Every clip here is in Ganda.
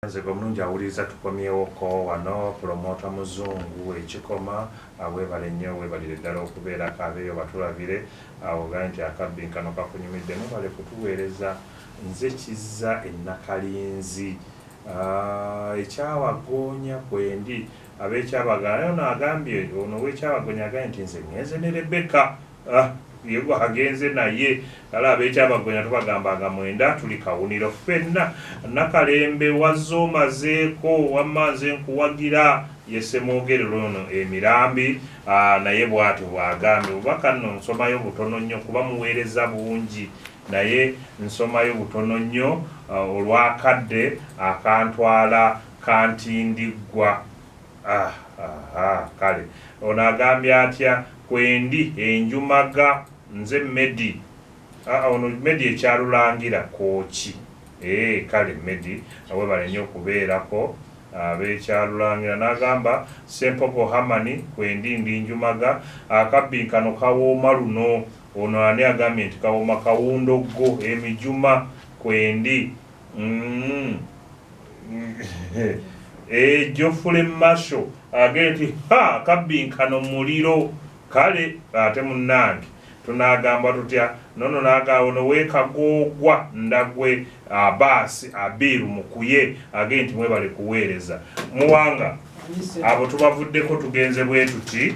Nze gomulungi awuliriza tukomyewoko wano promota muzungu ekikoma weebale nnyo weebalire ddala okubeerako abeeyo batulabire ogaye nti akabbinkano kakunyumidde mubale kutuweereza nze kizza ennakalinzi ekyawagoonya kwendi ab'ekyabagala ono agambye ono w'ekyabagoonya agambye nti nze ngenze ne Rebecca yego agenze naye ala ab'ekyabagoonya tubagambanga mwenda tuli kawuniro ffenna Nakalembe wazoomazeeko wammanze nkuwagira yesemwogerero ono emirambi naye bw'ati bw'agambye obubaka nno nsomayo butono nnyo kuba muweereza bungi naye nsomayo butono nnyo olwakadde akantwala kantindiggwa kale ono agambye atya kwendi enjumaga nze Medi ono Medi ekyalulangira kooki kale Medi awebale nnyo okubeerako ab'ekyalulangira n'agamba Sempogo Hamani kwendi ndi njumaga akabbinkano kawooma luno ono ani agambye nti kawooma kawundoggo emijuma kwendi Jofule Masho agambye nti akabbinkano muliro kale ate munnange tunagamba tutya nono naga ono wekagogwa ndagwe abasi abiru mukuye agenti mwebale kuweereza muwanga abo tubavuddeko tugenze bwetuti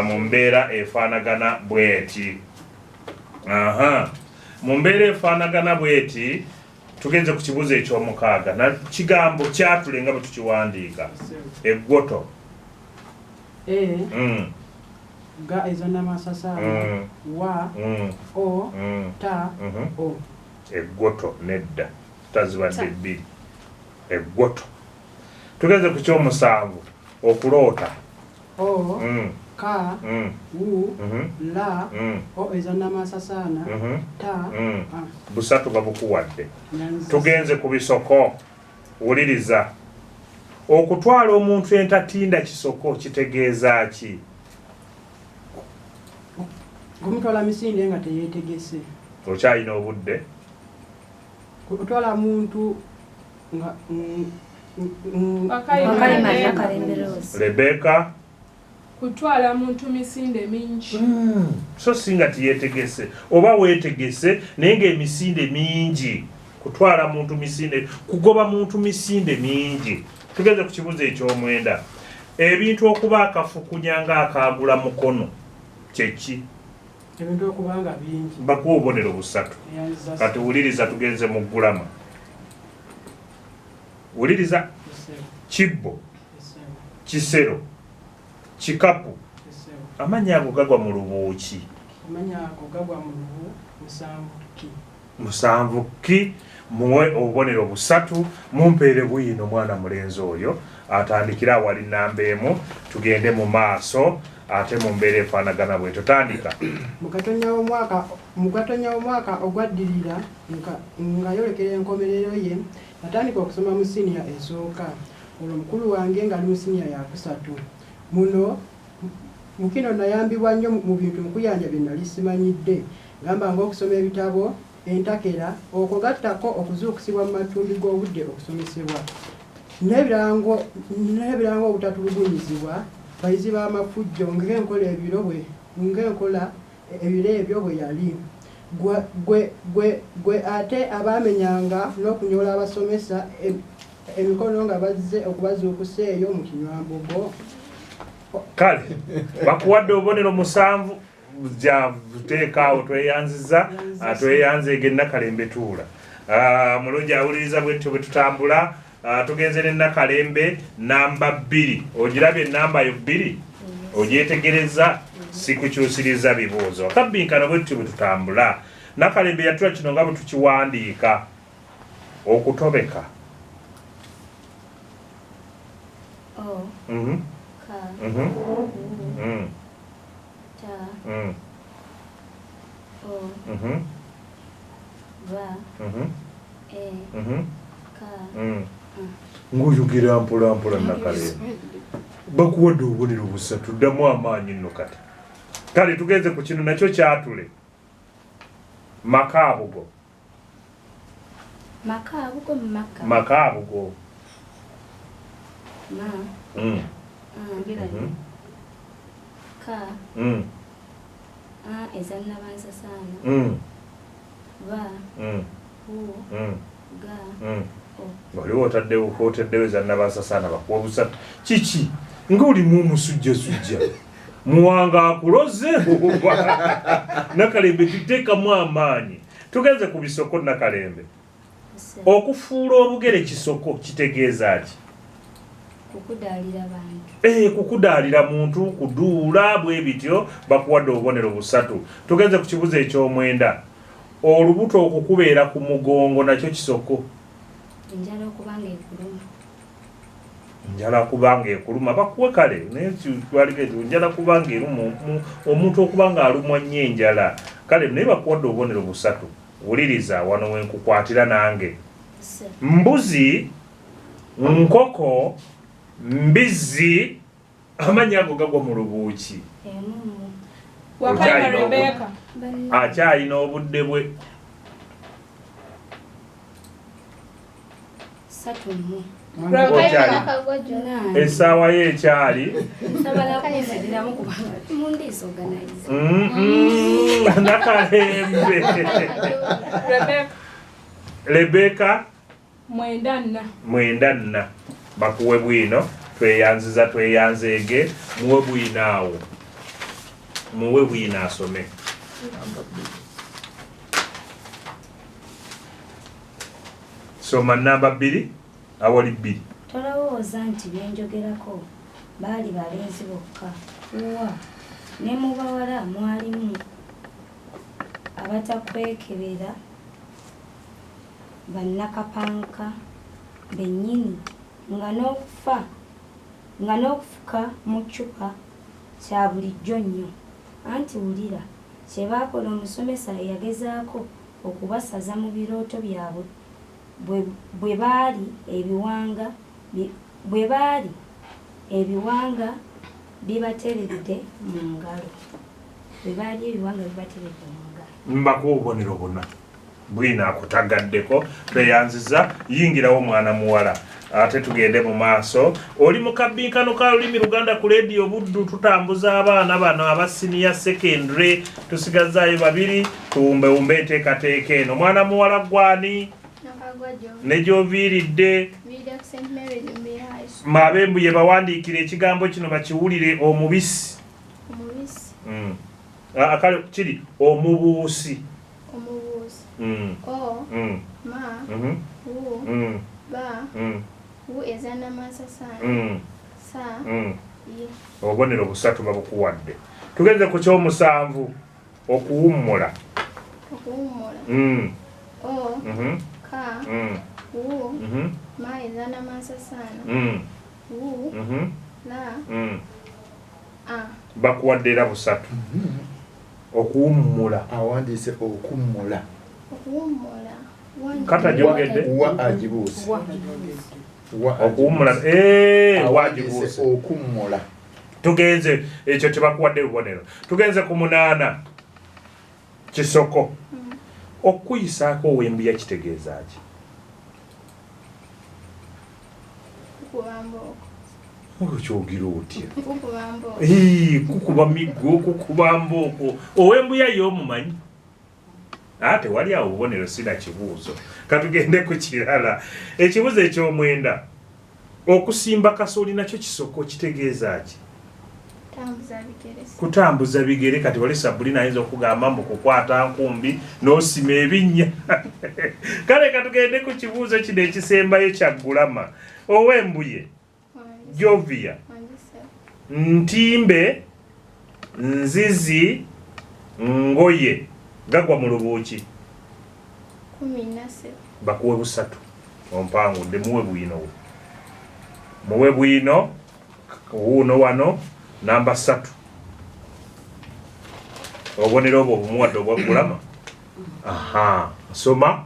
mu mbeera efaanagana bweti mu mbeera efaanagana bweti tugenze ku kibuuzo eky'omukaaga na kigambo kyatule nga bwe tukiwandiika eggoto ga ezana masasana wa o ta o eggoto nedda tazibadde bbiri eggoto tugeze ku ky'omusanvu okuloota o ka u la o ezana masasana ta busatu babukuwadde tugenze ku bisoko wuliriza okutwala omuntu entatinda kisoko kitegeeza ki kumutwala misinde nga teyeetegese okyalina obudde kutwala muntu nga Rebecca kutwala muntu misinde mingi so singa tiyeetegese oba weetegese naye ng'emisinde mingi kutwala muntu misinde kugoba muntu misinde mingi tugeze ku kibuuzo eky'omwenda ebintu okuba akafukunya nga akaagula mukono kyeki ebintu okubanga bingi bakuwa obubonero busatu kati wuliriza tugenze mu ggulama wuliriza kibbo kisero kikapu amannya ago gagwa mu lubuuki musanvu ki muwe obubonero busatu mumpeere bwino mwana mulenzi oyo atandikira awali nnamba emu tugende mu maaso ate mu mbeera efaanagana bwe tutandika mu gatonya w'omwaka ogwaddirira nga yolekera enkomerero ye natandika okusoma mu siniya esooka olwo mukulu wange nga ali mu siniya yakusatu muno mukino nayambibwa nnyo mu bintu mukuyanja bye nali simanyidde gamba ng'okusoma ebitabo entakera okugattako okuzuukusibwa mu matumbi g'obudde okusomesebwa n'ebirango obutatulugunyizibwa bayizi b'amafujjo ng'enkola ebiro ebyo bwe yali gwe ate abamenyanga n'okunyola abasomesa emikono nga bazze okubazuukusa eyo mu kinywambogo kale bakuwadde obubonero musanvu teekaawo tweyanziza tweyanze Nakalembe tuula mulungi awuliriza bwetyo bwe tutambula tugenze ne Nakalembe namba 2 ogirabye enamba yo 2 ogyetegereza sikukyusiriza bibuuzo akabbinkano bwetyo bwe tutambula Nakalembe yatula kino nga bwe tukiwandiika okutobeka ng'oyogera mpolampola Nakalembe bakuwadde obubonero busatu ddamu amaanyi nno kati kale tugenze ku kino nakyo kyatule makaabugo Makaabugo. Makaabugo. Ka ezanna bansasana ba ga waliwo otaddewo ezanna bansasana bakuwa busatu kiki ng'olimu omusujjasujja muwanga akuloze Nakalembe tuteekamu amaanyi tugenze ku bisoko Nakalembe okufuula obugere kisoko kitegeeza ki kukudaalira bantu kukudaalira muntu kuduula bwe bityo bakuwadde obubonero busatu tugenze ku kibuzo eky'omwenda olubuto okukubeera ku mugongo nakyo kisoko njala kubanga ekuluma bakuwe kale naye twalikezo njala kubanga eruma omuntu okubanga alumwa nnyo enjala kale naye bakuwadde obubonero busatu wuliriza wano wenkukwatira nange mbuzi nkoko mbizi amanya ago gagwa mu lubuuki akyalina obudde bwe essaawa ye ekyali Nakalembe Rebeka 94 bakuwe bwino tweyanzeege muwe bwino awo muwe bwino asome soma namba 2 awali 2 tolowooza nti byenjogerako baali balenzi bokka ne mu bawala mwalimu abatakwekebera bannakapanka bennyini nga n'okufuka mu ccupa kya bulijjo nnyo anti wulira kye baakola omusomesa yagezaako okubasaza mu birooto byabwe bwe baali ebiwanga bibateredde mu ngalo mbakuwa obubonero buna bwina akutagaddeko tweyanziza yingirawo mwana muwala ate tugende mu maaso oli mu kabbinkano ka lulimi Luganda ku leediyo Buddu tutambuza abaana bano aba senior secondary tusigazaayo 2 tuwumbewumbe enteekateeka eno mwana muwala gwani ne gy'oviiridde Mabembu ye bawandiikira ekigambo kino bakiwulire omubisi akale kiri omubuusi obubonero busatu babukuwadde tugenze ku kyomusanvu okuwummula bakuwadde era busatu okuwummula awandiise okummula kata gyogedde agibuuse okuwummula wagibuuse okummula tugenze ekyo tebakuwadde bubonero tugenze ku 8 kisoko okuyisaako ow'embuya kitegeeza ki okyogira otya kukuba miggo kukuba mbooko ow'embuya y'omumanyi ate wali awo obubonero sina kibuuzo katugende ku kirala ekibuzo eky'omwenda okusimba kasooli nakyo kisoko kitegeeza ki kutambuza bigere kati wali Sabulina ayinza okugamba mbu kukwata nkumbi n'osima ebinnya kale katugende ku kibuuzo kino ekisembayo kya Gulama ow'embuye Jovia ntimbe nzizi ngoye gagwa mu lubuuki 17 bakuwe busatu ompangudde muwe bwino wuuno wano namba 3 obubonero obwo bumuwadde obwa Gulama soma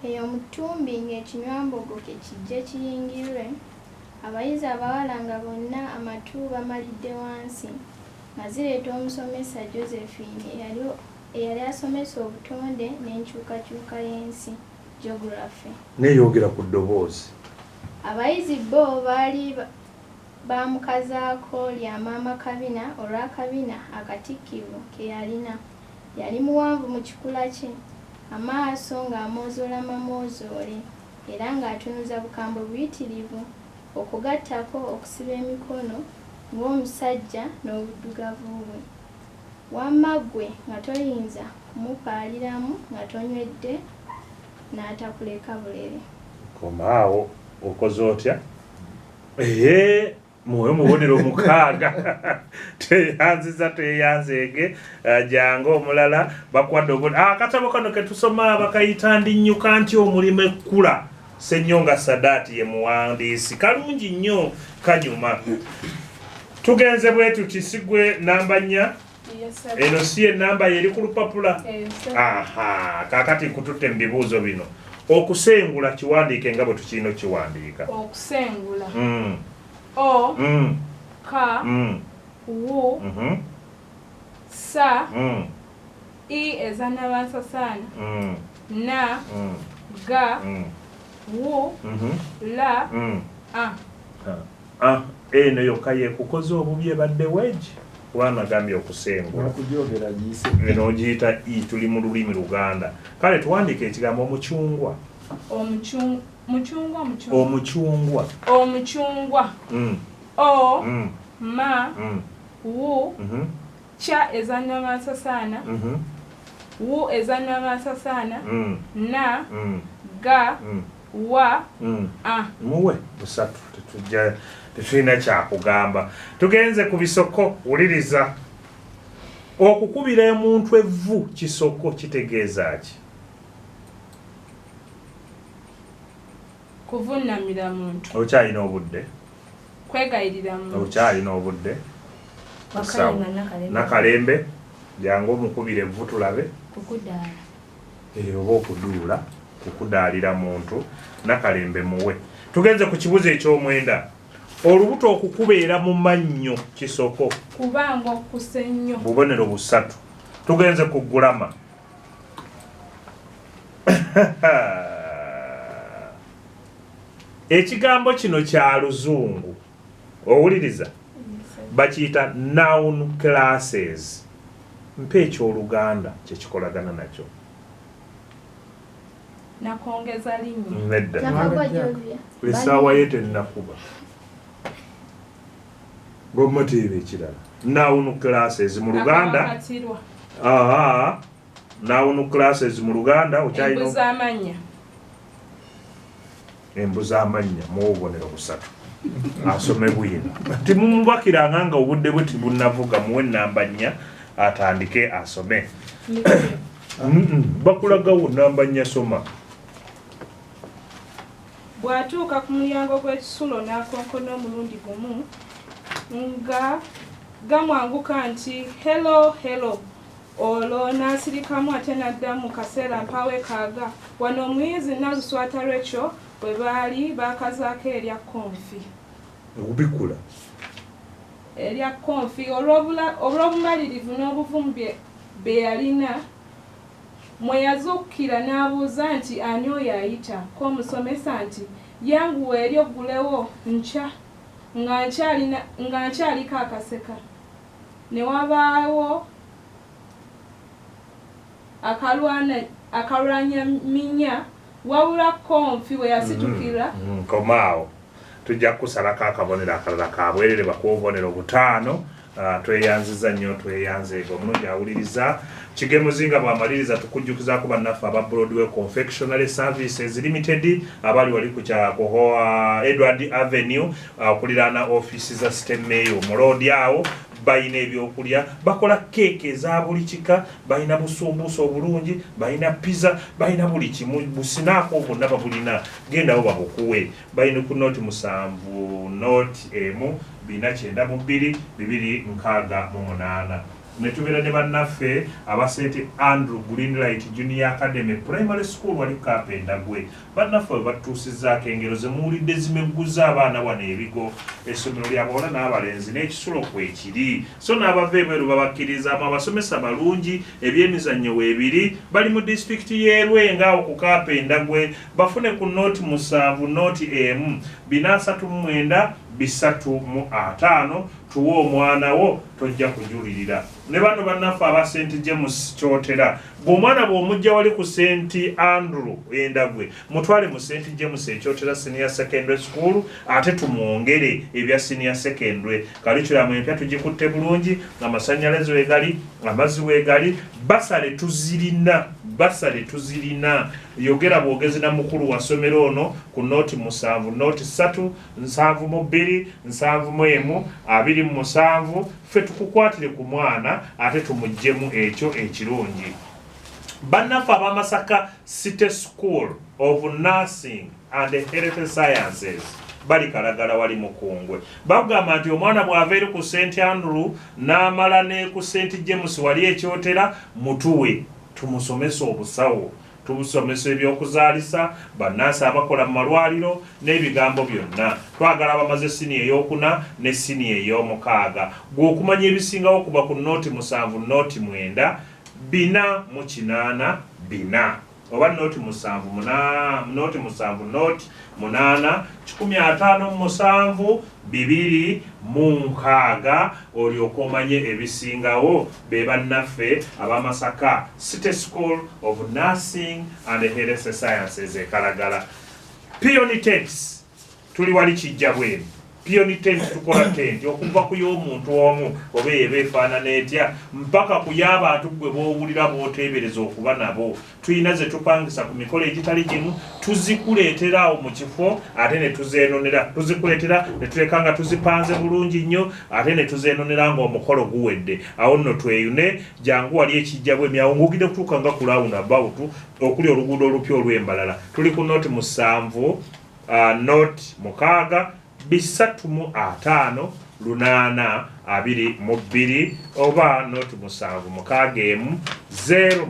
eyo mutumbi ng'ekinywambogo kye kijje kiyingirwe abayizi abawala nga bonna amatu bamalidde wansi nga zireeta omusomesa Josephine eyali asomesa obutonde n'enkyukakyuka y'ensi geography neeyogera ku ddoboozi Abayizi bo baali bamukazaako lya maama Kabina olw'akabina akatikkirwa ke yalina. Yali muwanvu mu kikula kye, amaaso ng'amoozoola mamoozoole era ng'atunuza bukambwe buyitirivu, okugattako okusiba emikono ng'omusajja n'obuddugavu bwe. Wamma ggwe nga toyinza kumupaaliramu nga tonywedde n'atakuleka bulere. Komaawo okoze otya? Muwe mubonero mukaaga teyanziza teyanzeege jangu omulala bakwadde akatabo kano ketusoma bakayita ndinnyuka ntya omulimu ekkula. Ssennyonga Sadaati ye muwandiisi, kalungi nnyo kanyuma. Tugenze bwe tuti sigwe namba 4. Eno si enamba yeri ku lupapula. Kakati kututte mu bibuuzo bino. Okusengula kiwandiike nga bwe tukirina kiwandiika. Okusengula. O. Ka. Wu. Sa. I ezannabansasaana. Na. Ga. Wu. La. Eno yokka yeekukoze obubi ebadde weegi. Wana gambye okusengula. Eno ogiyita I, tuli mu lulimi Luganda. Kale tuwandiike ekigambo omucungwa. Omucungwa. O. Ma. Wu. Cha ezannabansasaana. Wu ezannabansasaana. Na. Ga. Wa. Muwe busatu tetulina kyakugamba. Tugenze ku bisoko, wuliriza. Okukubira omuntu evvu kisoko kitegeeza ki? Kuvunnamira muntu. Okyalina obudde? Kwegayirira muntu. Okyalina obudde? Nakalembe jangu omukubira evvu tulabe. Kukudaala. Oba okuduula kukudaalira muntu. Nakalembe muwe. Tugenze ku kibuzo eky'omwenda. Olubuto okukubeera mu mannyo kisoko. Kubanga okusa ennyo. Bubonero busatu. Tugenze ku gulama. Ekigambo kino kya Luzungu. Owuliriza? Bakiyita noun classes. Mpa eky'Oluganda kyekikolagana nakyo. Nakongeza linnya. Nedda. Nakagwajovya. Essaawa ye tennakuba. Bw'omuteeba ekirala. Noun classes mu Luganda. Noun classes mu Luganda okyalina. Embuzi amannya. Embuzi amannya mu obubonero busatu. Asome bwino. Timumubakiranga nga obudde bwe tibunnavuga muwe namba 4 atandike asome. Bakulagawo namba 4 soma. Bw'atuuka ku mulyango gw'ekisulo n'akonkona omulundi gumu nga gamwanguka nti hello. Olwo n'asirikamu ate n'addamu kaseera mpawe kaaga. Wano omuyizi Naluswata Rachel bwe baali baakazaako erya konfi. Obikula. Erya konfi olw'obumalirivu n'obuvumu bye yalina mwe yazuukira n'abuuza nti ani oyo ayita ko omusomesa nti yanguwa eri oggulewo nkya nga nkyaliko akaseka. Ne wabaawo akalwanya minnya wabula konfi we yasitukira. Komaawo tujja kusalako akabonero akalala kabwerere bakuwa obubonero 5. Tweyanziza nnyo tweyanzeego omulungi awuliriza. Kigemuzinga bw'amaliriza tukujjukizaako bannaffe aba Broadway Confectionery Services Limited abali wali ku Kyakohoa Edward Avenue okuliraana ofiisi za State Mayor mu road awo. Bayina ebyokulya, bakola keeke eza buli kika, bayina busumbuusa obulungi, bayina pizza, bayina buli kimu, businaako bwonna babulina. Gendawo babukuwe. Bayina ku nooti 7 nooti 1 292 268. ne tubeera ne bannaffe aba St Andrew Greenlight Junior Academy Primary School wali Kapendagwe bannaffe batuusizzaako engero ze muwulidde zimegguza abaana wano ebigo essomero ly'abawala n'abalenzi n'ekisulo kwekiri so n'abava ebweru babakkiriza abasomesa balungi ebyemizannyo weebiri bali mu disitulikiti y'e Lwenga awo ku Kapendagwe bafune ku nooti 7 nooti emu 439 305 tuwe omwana wo tojja kujulirira ne bano bannaffe aba St James Kyotera bw'omwana bw'omujja wali ku St Andrew Endagwe mutwale mu St James Kyotera Senior Secondary School ate tumwongere ebya Senior Secondary curriculum empya tugikutte bulungi amasannyalaze wegali amazzi wegali basale tuzirina yogera bwogezi na mukulu wa somero ono ku nooti 7 nooti 3 7 2 7 ffe tukukwatire ku mwana ate tumuggyemu ekyo ekirungi bannaffe ab'Amasaka City School of Nursing and Health Sciences bali Kalagala wali Mukungwe bagamba nti omwana bw'ava eri ku St Andrew n'amala ne ku St James wali Ekyotera mutuwe tumusomesa obusawo tumusomesa ebyokuzaalisa bannansi abakola mu malwaliro n'ebigambo byonna twagala abamaze siniya ey'okuna ne siniya ey'omukaaga gw'okumanya ebisingawo kuba ku nooti 7 nooti 9 4 4 oba nooti 7 nooti 7 nooti 8 157 2 olyoka omanye ebisingawo be bannaffe ab'Amasaka City School of Nursing and Health Sciences e Kalagala. Peony tents tuli wali kijja bwenu Peony tent tukola tent okuva ku y'omuntu omu oba ebeefaanana etya mpaka ku y'abantu gwe boowulira booteebereza okuba nabo tuyina ze tupangisa ku mikolo egitali gimu tuzikuleetera awo mu kifo ate ne tuzeenonera tuzikuleetera ne tuleka nga tuzipanze bulungi nnyo ate ne tuzeenonera ng'omukolo guwedde awo nno tweyune jangu wali ekijja bwe emyawo ngugide kutuuka nga ku roundabout okuli oluguudo olupya olw'embalala tuli ku nooti 7 nooti 6 3 5 8 oba nooti 7 6 0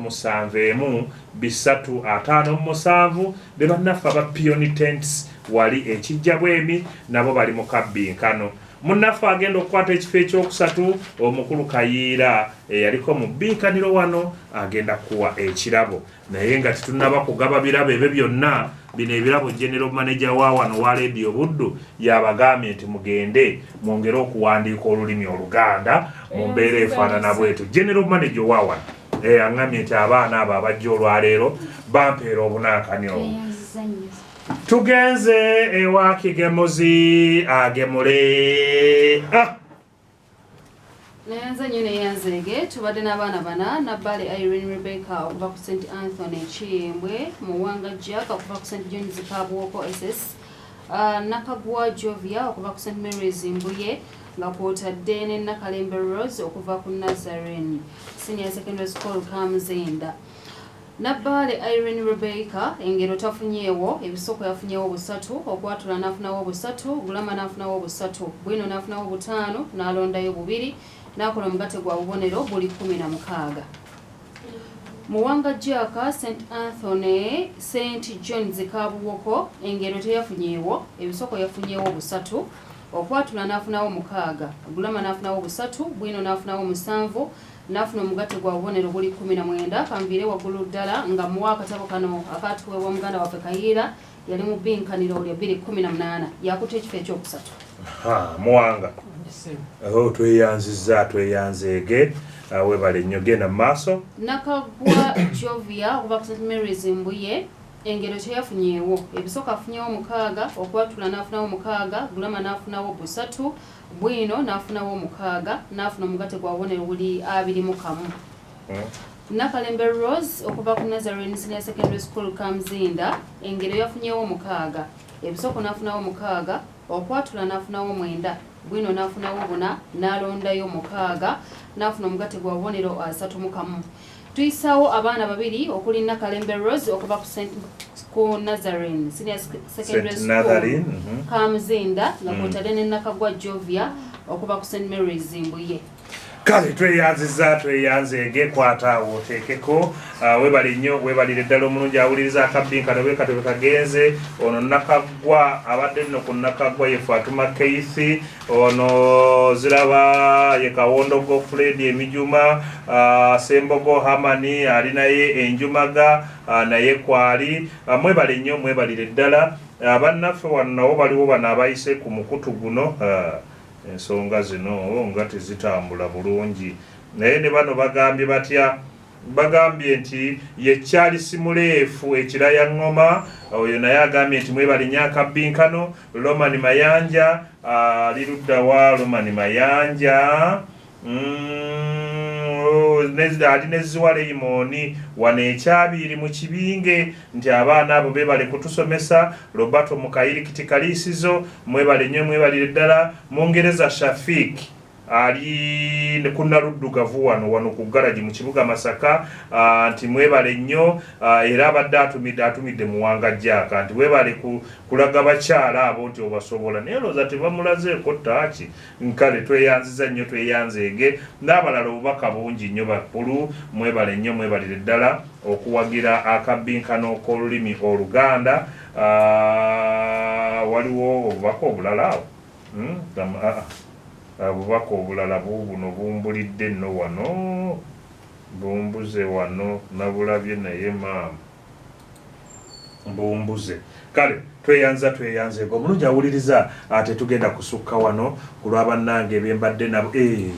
7 3 be bannaffe aba Peony Tents wali ekijja bwemi nabo bali mu Akabbinkano munnaffe agenda okukwata ekifo ekyokusatu omukulu Kayiira yaliko mu bbiikaniro wano agenda kuwa ekirabo naye nga tetunnaba kugaba birabo ebyo byonna bino ebirabo General Manager wa wano wa Radio Buddu yabagambye nti mugende mwongere okuwandiika olulimi Oluganda mu mbeera efaanana bwetu General Manager wa wano aŋŋambye nti abaana abo abajja olwaleero bampeera obunaakani tugenze ewa Kigemuzi agemule Nayanzanyo neyanzege tubadde n'abaana bana Nabbale Irene Rebecca okuva ku St Anthony Chimbwe Muwanga Jack okuva ku St John's Kabwoko SS Nakagwa Jovia okuva ku St Mary's Mbuye nga kwotadde ne Nakalembe Rose okuva ku Nazarene Senior Secondary School Kamzinda Nabbale Irene Rebecca engero tafunyeewo ebisoko yafunyeewo 3 okwatula nafunawo 3 Gulama nafunawo 3 Bwino nafunawo 5 n'alondayo 2 nakola omugate gwa bubonero buli 16 Muwanga Jaka St Anthony St John's Kabwoko engero teyafunyeewo ebisoko yafunyeewo 3 okwatula nafunawo 6 Gulama nafunawo 3 Bwino nafunawo 7 nafuna omugate gwa bubonero buli 19 kamvire waggulu ddala nga muwa akatabo kano akatuweebwa Muganda waffe Kayiira yali mu bbiinkaniro lya 2018 yakuta ekifo ekyokusatu Muwanga tweyanzege webale nnyo genda mu maaso Nakagwa Jovia okuva ku St Mary's Mbuye engero teyafunyeewo ebisooka afunyeewo 6 okwatula nafunawo 6 Gulama nafunawo 3 Bwino nafunawo 6 nafuna omugate gwa bubonero buli 21 Nakalembe Rose okuva ku Nazarene Senior Secondary School Kamzinda engero yafunyeewo 6 ebisoko nafunawo 6 okwatula nafunawo 9 Bwino nafunawo 4 n'alondayo 6 nafuna omugate gwa bubonero 31 tuyisaawo abaana babiri okuli Nakalembe Rose okuva ku Nazarene Senior Secondary School Kamzinda nga kwotadde ne Nakagwa Jovia okuva ku St Mary's Mbuye Kale tweyanzege kwata oteekeko webali nnyo webalire ddala omulungi awuliriza Akabbinkano bwe katobe kagenze ono Nakagwa abadde nno ku Nakagwa ye Fatuma Keith ono ziraba ye Kawondogo Fred Emijuma Sembogo Hamani ali naye Enjumaga naye kwali mwebale nnyo mwebalire ddala bannaffe wano nabo baliwo bano abayise ku mukutu guno ensonga zino nga tezitambula bulungi naye ne bano bagambye batya bagambye nti ye Charles Muleefu ekiraya ngoma oyo naye agambye nti mwebali nnyo Akabbinkano Roman Mayanja lirudda wa Roman Mayanja ali neziwale imoni wano ekyabiri mu kibinge nti abaana abo bebale kutusomesa Roberto Mukayiri Kitikalisizo mwebale nnyo mwebalire ddala Mungereza Shafik ali kunaluddugavu wano ku garage mu kibuga Masaka nti mwebale nnyo era abadde atumidde muwanga jjaka nti webale kulaga bakyala abo nti obasobola naye looza tebamulazeeko taaki nkale tweyanziza nnyo tweyanzeege n'abalala obubaka bungi nnyo bakulu mwebale nnyo mwebalire ddala okuwagira Akabbinkano k'olulimi Oluganda waliwo obubaka obulala awo abubaka obulala buubuno bumbulidde nno wano bumbuze wano nabulabye naye maama bumbuze kale tweyanzeeko omulungi awuliriza ate tugenda kusukka wano ku lwabannange bembadde nabo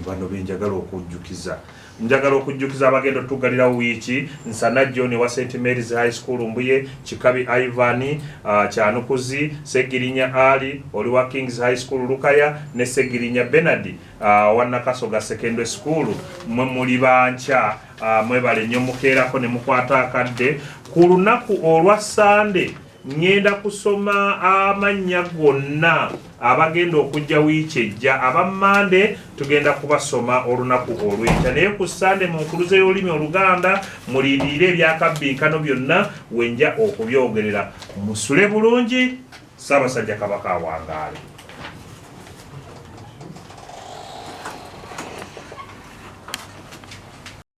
bano benjagala okujjukiza njagala okujjukiza abagenda otugalira wiiki Nsana John wa St Mary's High School Mbuye Chikabi Ivani Kyanukuzi Segirinya Ali oli wa Kings High School Lukaya ne Segirinya Benard wa Nakasoga Secondary School mwe muli bancha mwebale nnyo mukeerako ne mukwata akadde ku lunaku olwa Sunday ngenda kusoma amannya gonna abagenda okujja wiiki ejja abammande tugenda kubasoma olunaku olw'enkya naye ku Sande mu nkuluze y'olulimi Oluganda mulindirire ebyakabbinkano byonna wenja okubyogerera musule bulungi Ssaabasajja Kabaka awangaale.